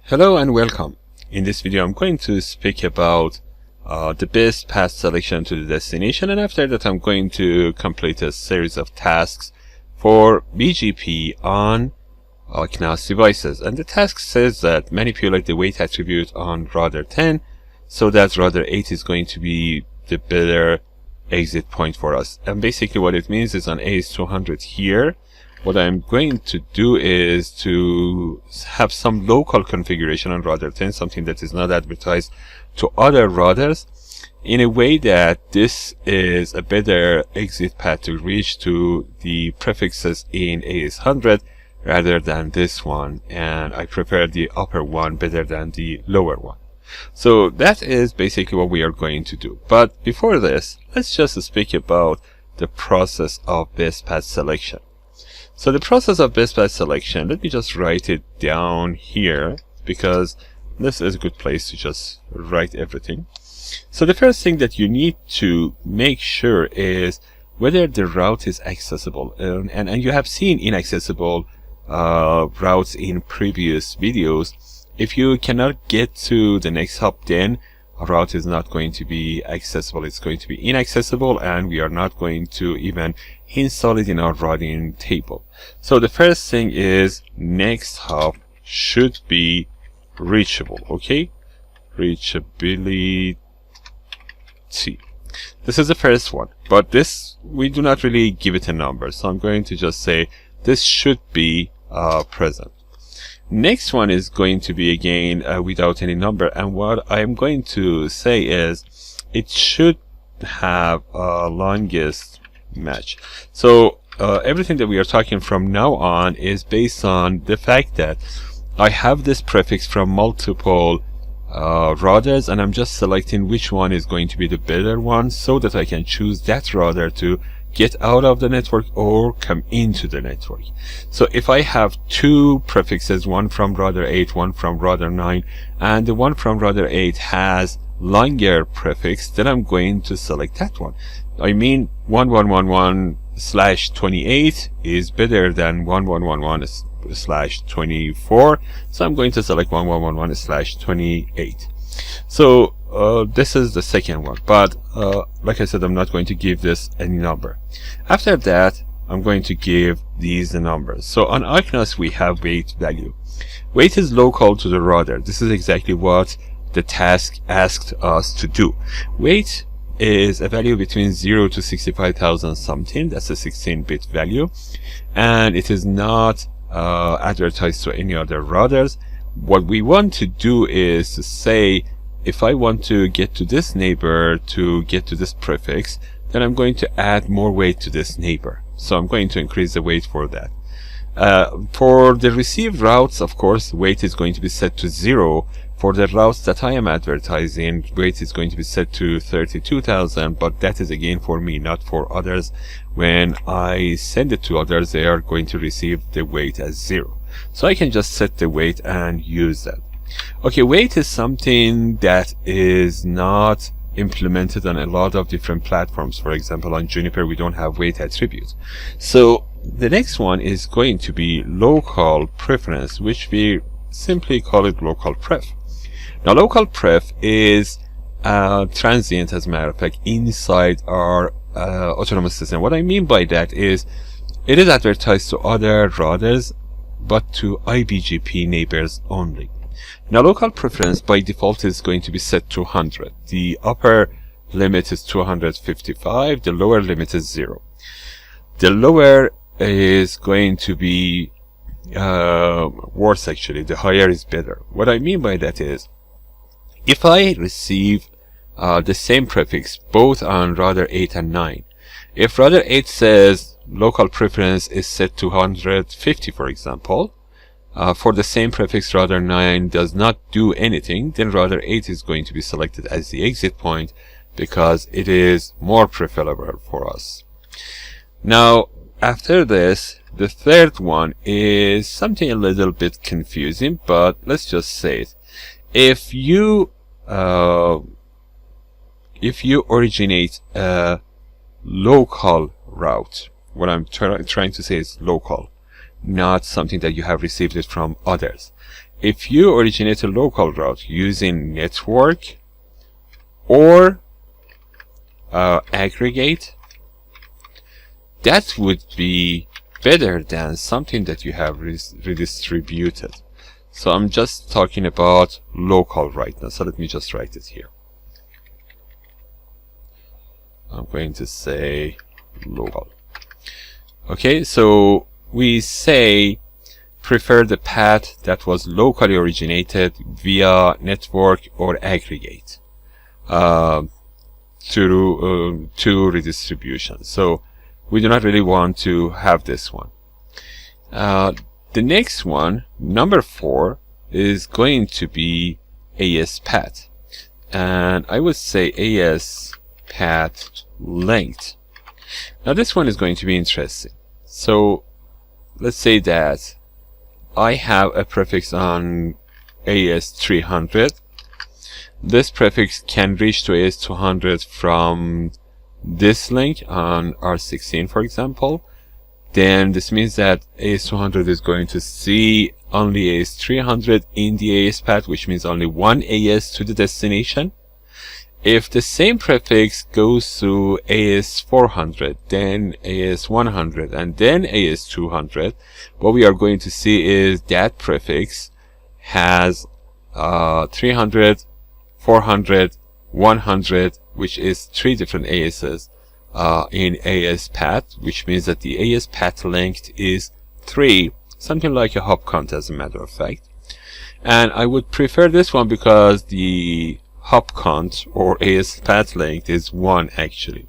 Hello and welcome. In this video I'm going to speak about the best path selection to the destination, and after that I'm going to complete a series of tasks for BGP on OcNOS devices. And the task says that manipulate the weight attribute on router 10 so that router 8 is going to be the better exit point for us. And basically what it means is on AS200 here, what I'm going to do is to have some local configuration on router 10, something that is not advertised to other routers, in a way that this is a better exit path to reach to the prefixes in AS100 rather than this one, and I prefer the upper one better than the lower one. So that is basically what we are going to do. But before this, let's just speak about the process of best path selection. So the process of best path selection, let me just write it down here because this is a good place to just write everything. So the first thing that you need to make sure is whether the route is accessible. And you have seen inaccessible routes in previous videos. If you cannot get to the next hop, then a route is not going to be accessible. It's going to be inaccessible, and we are not going to even install it in our routing table. So the first thing is next hop should be reachable. Okay, reachability. This is the first one, but this we do not really give it a number, so I'm going to just say this should be present. Next one is going to be again without any number, and what I'm going to say is it should have a longest match. So everything that we are talking from now on is based on the fact that I have this prefix from multiple routers, and I'm just selecting which one is going to be the better one so that I can choose that router to get out of the network or come into the network. So if I have two prefixes, one from router 8, one from router 9, and the one from router 8 has longer prefix, then I'm going to select that one. I mean 1111/28 is better than 1111/24, so I'm going to select 1111/28. So this is the second one, but like I said, I'm not going to give this any number. After that, I'm going to give these the numbers. So on OcNOS we have weight value. Weight is local to the router. This is exactly what the task asked us to do. Weight is a value between 0 to 65,000 something. That's a 16-bit value, and it is not advertised to any other routers. What we want to do is to say, if I want to get to this neighbor to get to this prefix, then I'm going to add more weight to this neighbor. So I'm going to increase the weight for that. For the received routes, of course, weight is going to be set to 0. For the routes that I am advertising, weight is going to be set to 32,000, but that is again for me, not for others. When I send it to others, they are going to receive the weight as 0. So I can just set the weight and use that. Okay, weight is something that is not implemented on a lot of different platforms. For example, on Juniper we don't have weight attribute. So the next one is going to be local preference, which we simply call it local pref. Now local pref is transient, as a matter of fact, inside our autonomous system. What I mean by that is it is advertised to other routers but to IBGP neighbors only. Now local preference by default is going to be set to 100. The upper limit is 255, the lower limit is 0. The lower is going to be worse actually, the higher is better. What I mean by that is, if I receive the same prefix both on router 8 and 9, if router 8 says local preference is set to 150, for example, for the same prefix router 9 does not do anything, then router 8 is going to be selected as the exit point because it is more preferable for us. Now after this, the third one is something a little bit confusing, but let's just say it. If you originate a local route, what I'm trying to say is local, not something that you have received it from others. if you originate a local route using network or aggregate, that would be better than something that you have redistributed. So I'm just talking about local right now. So let me just write it here. I'm going to say local. Okay, so we say prefer the path that was locally originated via network or aggregate to redistribution. So we do not really want to have this one. The next one, number 4, is going to be AS path, and I would say AS path length. Now this one is going to be interesting. So let's say that I have a prefix on AS300. This prefix can reach to AS200 from this link on R16, for example. Then this means that AS200 is going to see only AS300 in the AS path, which means only one AS to the destination. If the same prefix goes to AS400, then AS100, and then AS200, what we are going to see is that prefix has 300, 400, 100, which is 3 different ASs in AS path, which means that the AS path length is 3, something like a hop count, as a matter of fact. And I would prefer this one because the hop count or AS path length is 1 actually.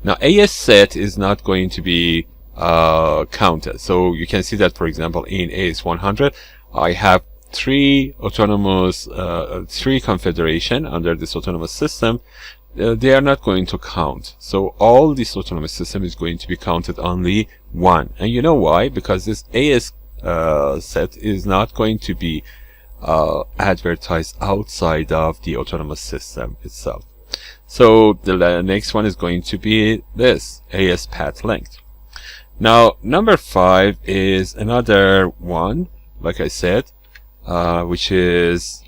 Now AS set is not going to be counted. So you can see that, for example, in AS100 I have 3 autonomous 3 confederation under this autonomous system. They are not going to count. So all this autonomous system is going to be counted only 1. And you know why? Because this AS set is not going to be advertised outside of the autonomous system itself. So the next one is going to be this AS path length. Now number 5 is another one, like I said, which is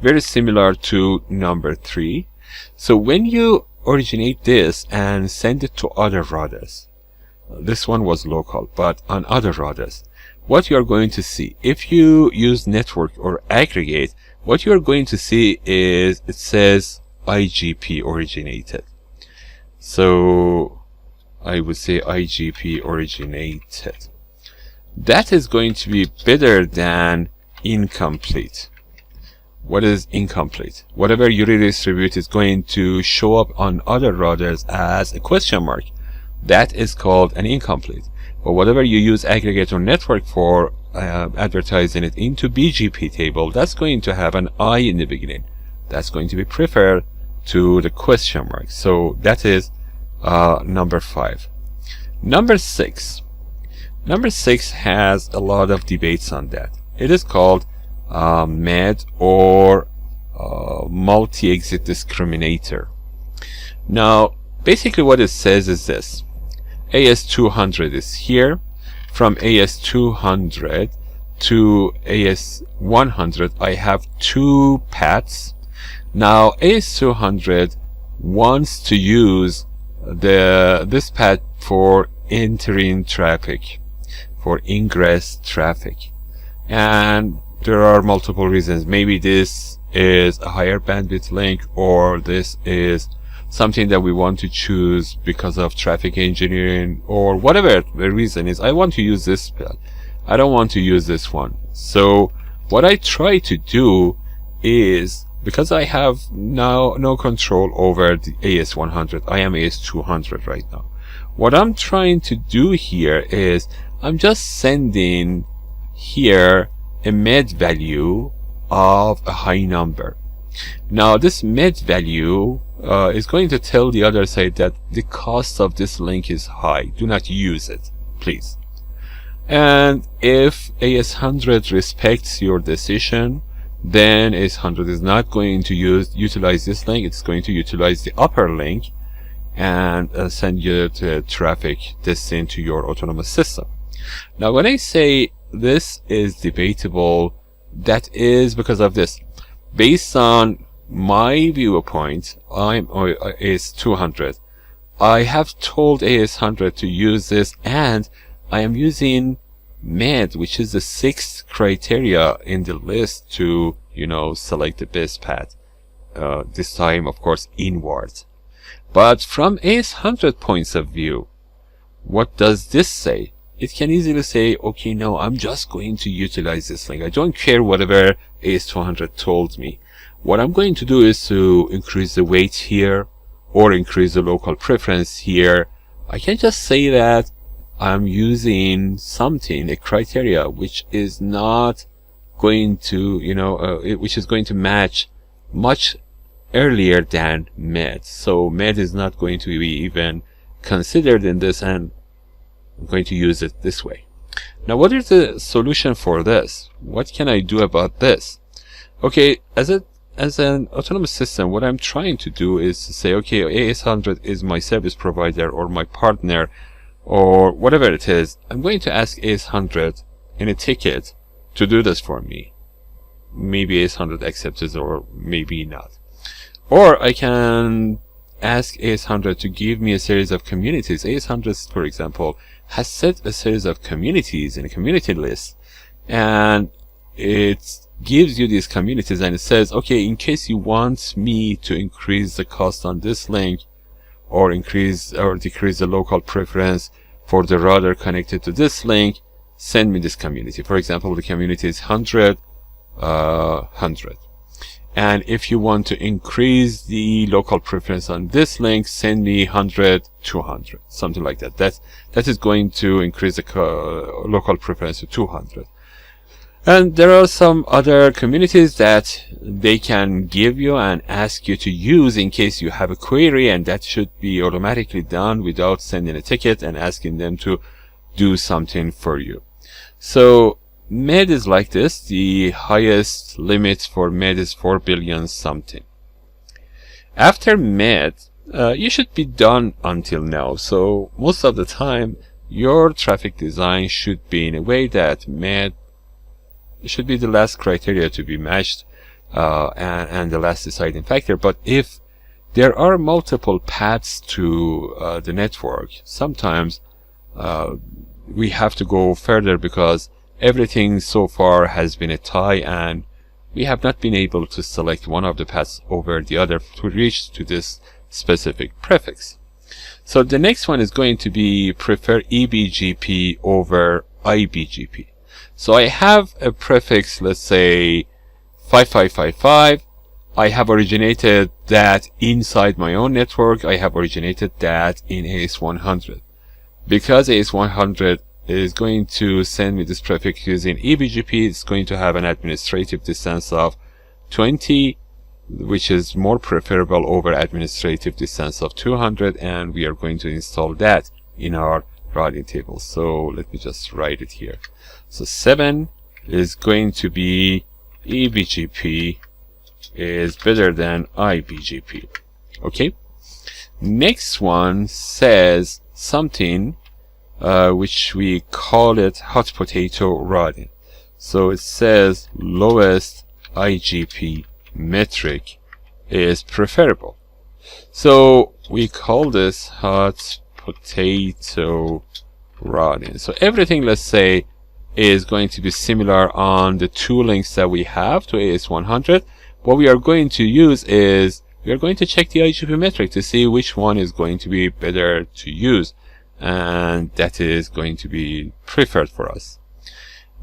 very similar to number 3. So when you originate this and send it to other routers, this one was local, but on other routers, what you are going to see, if you use network or aggregate, what you are going to see is it says IGP originated. So I would say IGP originated. That is going to be better than incomplete. What is incomplete? Whatever you redistribute is going to show up on other routers as a question mark. That is called an incomplete. But whatever you use aggregate or network for, advertising it into BGP table, that's going to have an I in the beginning. That's going to be preferred to the question mark. So that is number 5. Number 6. Number 6 has a lot of debates on that. It is called MED or multi-exit discriminator. Now basically what it says is this: AS200 is here. From AS200 to AS100 I have 2 paths. Now AS200 wants to use this path for entering traffic, for ingress traffic, and there are multiple reasons. Maybe this is a higher bandwidth link, or this is something that we want to choose because of traffic engineering, or whatever the reason is. I want to use this path, I don't want to use this one. So what I try to do is, because I have now no control over the AS100, I am AS200 right now. What I'm trying to do here is I'm just sending here a MED value of a high number. Now this MED value is going to tell the other side that the cost of this link is high, do not use it, please. And if AS100 respects your decision, then AS100 is not going to utilize this link. It's going to utilize the upper link and send you the traffic destined to your autonomous system. Now when I say this is debatable, that is because of this. Based on my viewpoint, I'm AS200. I have told AS100 to use this, and I am using MED, which is the 6th criteria in the list to, select the best path. This time, of course, inward. But from AS100 points of view, what does this say? It can easily say, okay, no, I'm just going to utilize this link. I don't care whatever AS200 told me. What I'm going to do is to increase the weight here, or increase the local preference here. I can just say that I'm using something, a criteria, which is not going to, which is going to match much earlier than MED. So MED is not going to be even considered in this, and I'm going to use it this way. Now, what is the solution for this? What can I do about this? Okay, as an autonomous system, what I'm trying to do is to say, okay, AS100 is my service provider or my partner or whatever it is. I'm going to ask AS100 in a ticket to do this for me. Maybe AS100 accepts it or maybe not. Or I can ask AS100 to give me a series of communities. AS100, for example, has set a series of communities in a community list, and it gives you these communities, and it says, okay, in case you want me to increase the cost on this link, or increase or decrease the local preference for the router connected to this link, send me this community. For example, the community is 100, 100. And if you want to increase the local preference on this link, send me 100, 200, something like that. That is going to increase the local preference to 200. And there are some other communities that they can give you and ask you to use in case you have a query, and that should be automatically done without sending a ticket and asking them to do something for you. So MED is like this. The highest limit for MED is 4 billion something. After MED, you should be done until now. So most of the time, your traffic design should be in a way that MED should be the last criteria to be matched and the last deciding factor. But if there are multiple paths to the network, sometimes we have to go further because everything so far has been a tie, and we have not been able to select one of the paths over the other to reach to this specific prefix. So the next one is going to be prefer eBGP over iBGP. So I have a prefix, let's say 5555. I have originated that inside my own network. I have originated that in AS100. Because AS100 is going to send me this prefix using eBGP, it's going to have an administrative distance of 20, which is more preferable over administrative distance of 200, and we are going to install that in our routing table. So let me just write it here. So 7 is going to be eBGP is better than iBGP. Okay. Next one says something which we call it hot potato routing. So it says lowest IGP metric is preferable. So we call this hot potato routing. So everything, let's say, is going to be similar on the two links that we have to AS100. What we are going to use is we are going to check the IGP metric to see which one is going to be better to use, and that is going to be preferred for us.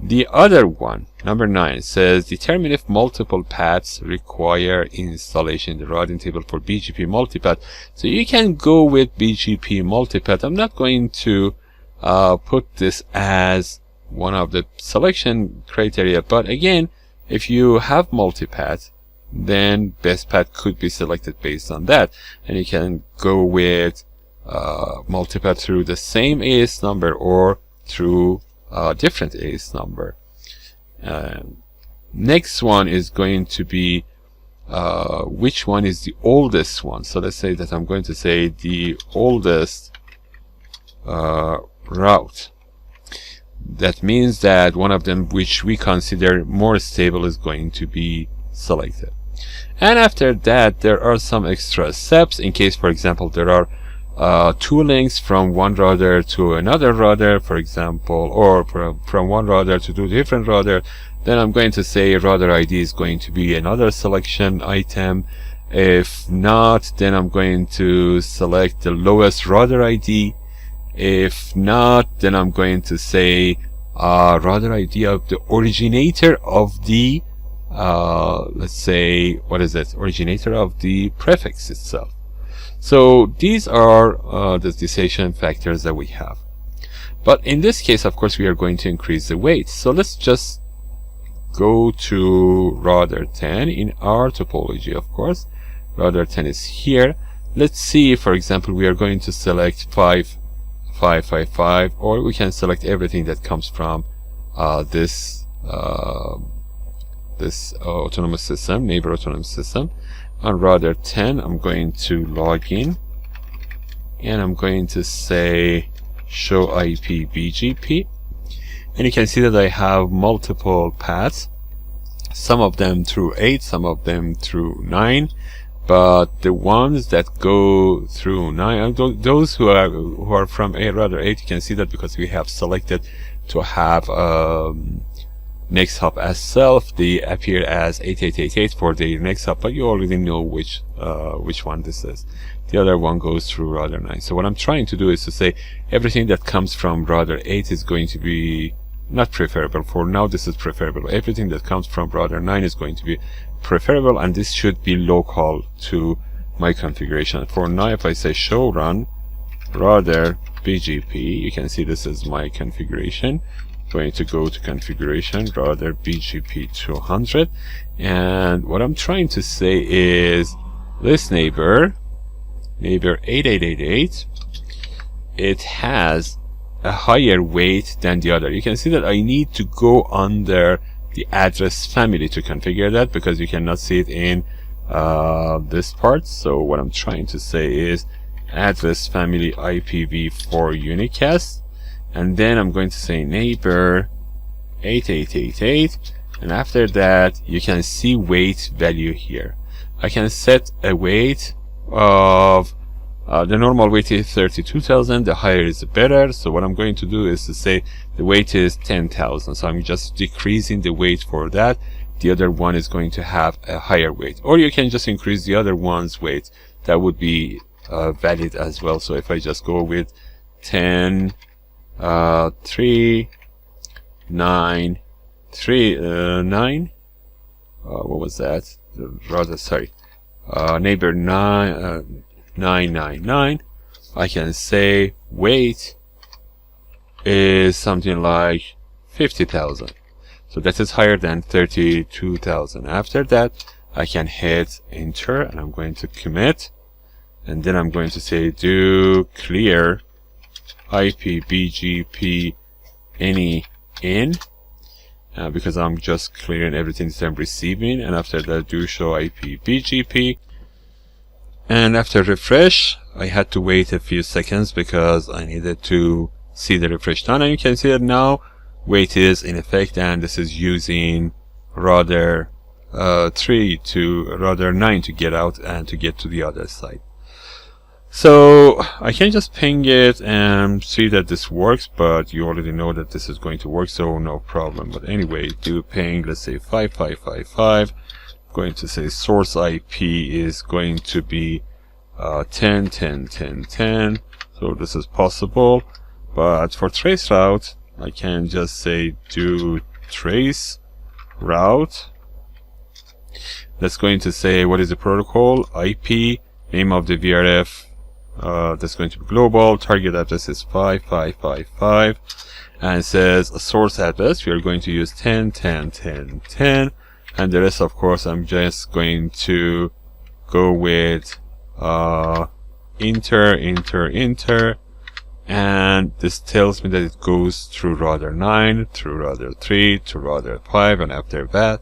The other one, number 9, says determine if multiple paths require installation in the routing table for BGP multipath. So you can go with BGP multipath. I'm not going to put this as one of the selection criteria, but again, if you have multipath, then best path could be selected based on that, and you can go with multipath through the same AS number or through a different AS number. Next one is going to be which one is the oldest one. So let's say that I'm going to say the oldest route. that means that one of them which we consider more stable is going to be selected. And after that, there are some extra steps in case, for example, there are two links from one router to another router, for example, or from one router to two different router. Then I'm going to say router ID is going to be another selection item. If not, then I'm going to select the lowest router ID. If not, then I'm going to say router ID of the originator of the let's say, what is it? Originator of the prefix itself. So these are the decision factors that we have. But in this case, of course, we are going to increase the weight. So let's just go to router 10 in our topology, of course. Router 10 is here. Let's see, for example, we are going to select 5555, or we can select everything that comes from this autonomous system, neighbor autonomous system. On router 10, I'm going to log in, and I'm going to say show IP BGP, and you can see that I have multiple paths, some of them through 8, some of them through 9, but the ones that go through 9, those who are from router 8, you can see that because we have selected to have next hop as self, they appear as 8888 for the next hop, but you already know which one this is. The other one goes through router 9. So what I'm trying to do is to say everything that comes from router 8 is going to be not preferable. For now, this is preferable. Everything that comes from router 9 is going to be preferable, and this should be local to my configuration. For now, if I say show run router BGP, you can see this is my configuration. Going to go to configuration router BGP 200, and what I'm trying to say is this neighbor 8888, it has a higher weight than the other. You can see that I need to go under the address family to configure that, because you cannot see it in this part. So what I'm trying to say is address family IPv4 unicast, and then I'm going to say neighbor 8888, and after that you can see weight value here. I can set a weight of the normal weight is 32,000, the higher is the better. So what I'm going to do is to say the weight is 10,000, so I'm just decreasing the weight for that. The other one is going to have a higher weight, or you can just increase the other one's weight. That would be valid as well. So if I just go with 10 3 9 3 9 what was that? Rather, sorry, neighbor 999, I can say weight is something like 50,000. So that is higher than 32,000. After that, I can hit enter, and I'm going to commit, and then I'm going to say do clear IP BGP any in, because I'm just clearing everything that I'm receiving. And after that, do show IP BGP, and after refresh, I had to wait a few seconds because I needed to see the refresh done, and you can see that now weight is in effect, and this is using router 3 to router 9 to get out and to get to the other side. So I can just ping it and see that this works, but you already know that this is going to work, so no problem. But anyway, do ping, let's say 5555. I'm going to say source IP is going to be 10 10 10 10. So this is possible, but for trace route I can just say do trace route. That's going to say what is the protocol, IP, name of the VRF, that's going to be global, target address is 5555, and it says a source address. We are going to use 10 10 10 10, and the rest, of course, I'm just going to go with enter enter enter, and this tells me that it goes through router 9, through router 3, to router 5, and after that,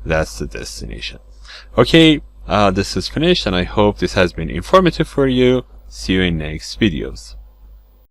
that's the destination. Okay, this is finished, and I hope this has been informative for you. See you in next videos.